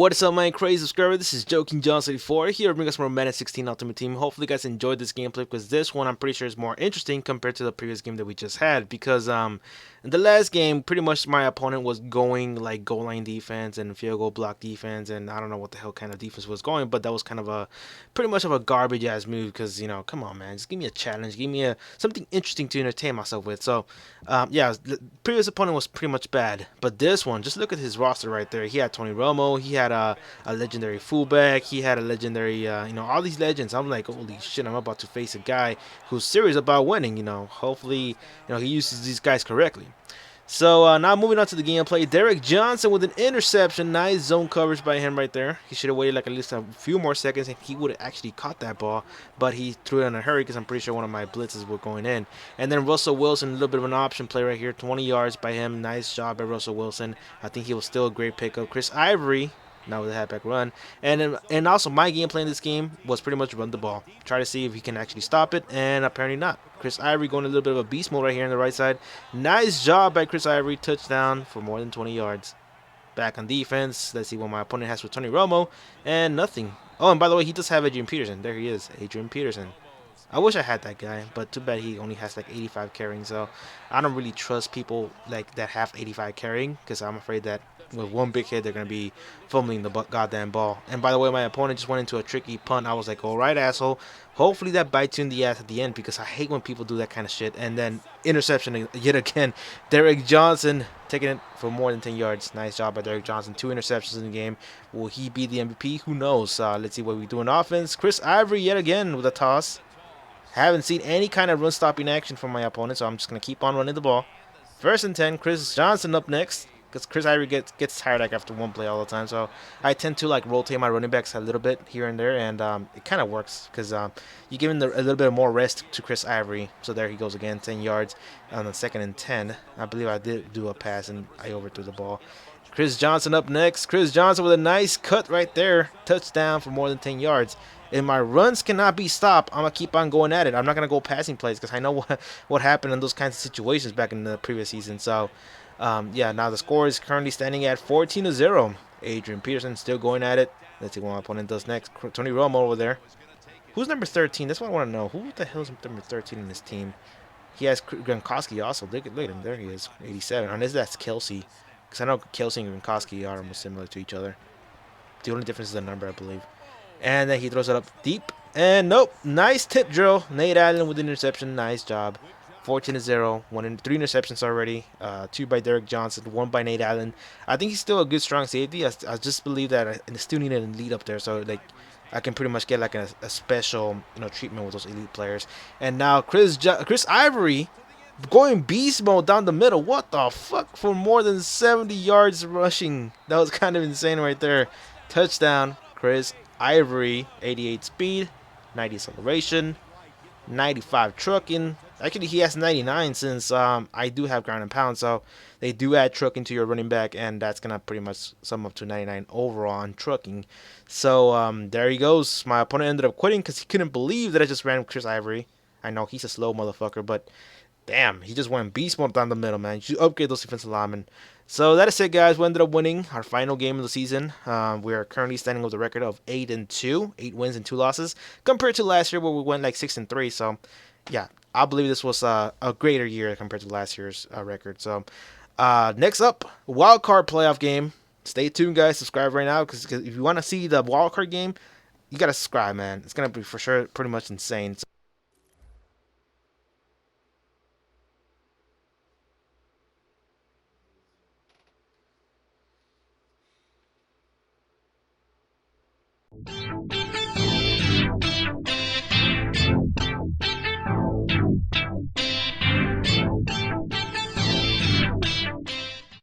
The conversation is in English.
What is up, my crazy subscriber? This is Joking John 74 here to bring us more Madden 16 Ultimate Team. Hopefully you guys enjoyed this gameplay because this one I'm pretty sure is more interesting compared to the previous game that we just had, because in the last game pretty much my opponent was going like goal line defense and field goal block defense, and I don't know what the hell kind of defense was going, but that was kind of a pretty much of a garbage ass move because, you know, come on man, just give me a challenge, give me a something interesting to entertain myself with. So yeah, the previous opponent was pretty much bad, but this one, just look at his roster right there. He had Tony Romo, he had a legendary fullback, he had a legendary, all these legends. I'm like, holy shit, I'm about to face a guy who's serious about winning. Hopefully, he uses these guys correctly. So now moving on to the gameplay, Derek Johnson with an interception. Nice zone coverage by him right there. He should have waited like at least a few more seconds and he would have actually caught that ball, but he threw it in a hurry because I'm pretty sure one of my blitzes were going in. And then Russell Wilson, a little bit of an option play right here, 20 yards by him. Nice job by Russell Wilson. I think he was still a great pickup. Chris Ivory, now with a halfback run. And also my gameplay in this game was pretty much run the ball. Try to see if he can actually stop it, and apparently not. Chris Ivory going a little bit of a beast mode right here on the right side. Nice job by Chris Ivory. Touchdown for more than 20 yards. Back on defense. Let's see what my opponent has with Tony Romo. And nothing. Oh, and by the way, he does have Adrian Peterson. There he is. Adrian Peterson. I wish I had that guy, but too bad he only has like 85 carrying, so I don't really trust people like that have 85 carrying, because I'm afraid that with one big hit they're going to be fumbling the goddamn ball. And by the way, my opponent just went into a tricky punt. I was like, alright asshole, hopefully that bites you in the ass at the end, because I hate when people do that kind of shit. And then interception yet again. Derek Johnson taking it for more than 10 yards. Nice job by Derek Johnson. 2 interceptions in the game. Will he be the MVP? Who knows? Let's see what we do in offense. Chris Ivory yet again with a toss. Haven't seen any kind of run-stopping action from my opponent, so I'm just going to keep on running the ball. First and 10, Chris Johnson up next, because Chris Ivory gets tired like after one play all the time, so I tend to like rotate my running backs a little bit here and there, and it kind of works because you give him a little bit more rest to Chris Ivory. So there he goes again, 10 yards on the second and 10. I believe I did do a pass and I overthrew the ball. Chris Johnson up next. Chris Johnson with a nice cut right there. Touchdown for more than 10 yards. And my runs cannot be stopped. I'm going to keep on going at it. I'm not going to go passing plays because I know what happened in those kinds of situations back in the previous season. So, yeah, now the score is currently standing at 14-0. Adrian Peterson still going at it. Let's see what my opponent does next. Tony Romo over there. Who's number 13? That's what I want to know. Who the hell is number 13 in this team? He has Gronkowski also. Look at him. There he is. 87. Unless that's Kelsey. Because I know Kelsey and Gronkowski are almost similar to each other. The only difference is the number, I believe. And then he throws it up deep. And nope. Nice tip drill. Nate Allen with an interception. Nice job. 14-0. 3 interceptions already. 2 by Derek Johnson. 1 by Nate Allen. I think he's still a good, strong safety. I just believe that I still need a lead up there. So, like, I can pretty much get like a special, treatment with those elite players. And now Chris Ivory going beast mode down the middle. What the fuck? For more than 70 yards rushing. That was kind of insane right there. Touchdown, Chris Ivory. 88 speed, 90 acceleration, 95 trucking. Actually, he has 99 since I do have ground and pound. So they do add trucking to your running back, and that's going to pretty much sum up to 99 overall on trucking. So there he goes. My opponent ended up quitting because he couldn't believe that I just ran Chris Ivory. I know he's a slow motherfucker, but damn, he just went beast mode down the middle, man. You should upgrade those defensive linemen. So that is it, guys. We ended up winning our final game of the season. We are currently standing with a record of 8-2, 8 wins and 2 losses, compared to last year where we went like 6-3. So, yeah, I believe this was a greater year compared to last year's record. So, next up, wild card playoff game. Stay tuned, guys. Subscribe right now because if you want to see the wild card game, you gotta subscribe, man. It's gonna be for sure pretty much insane. So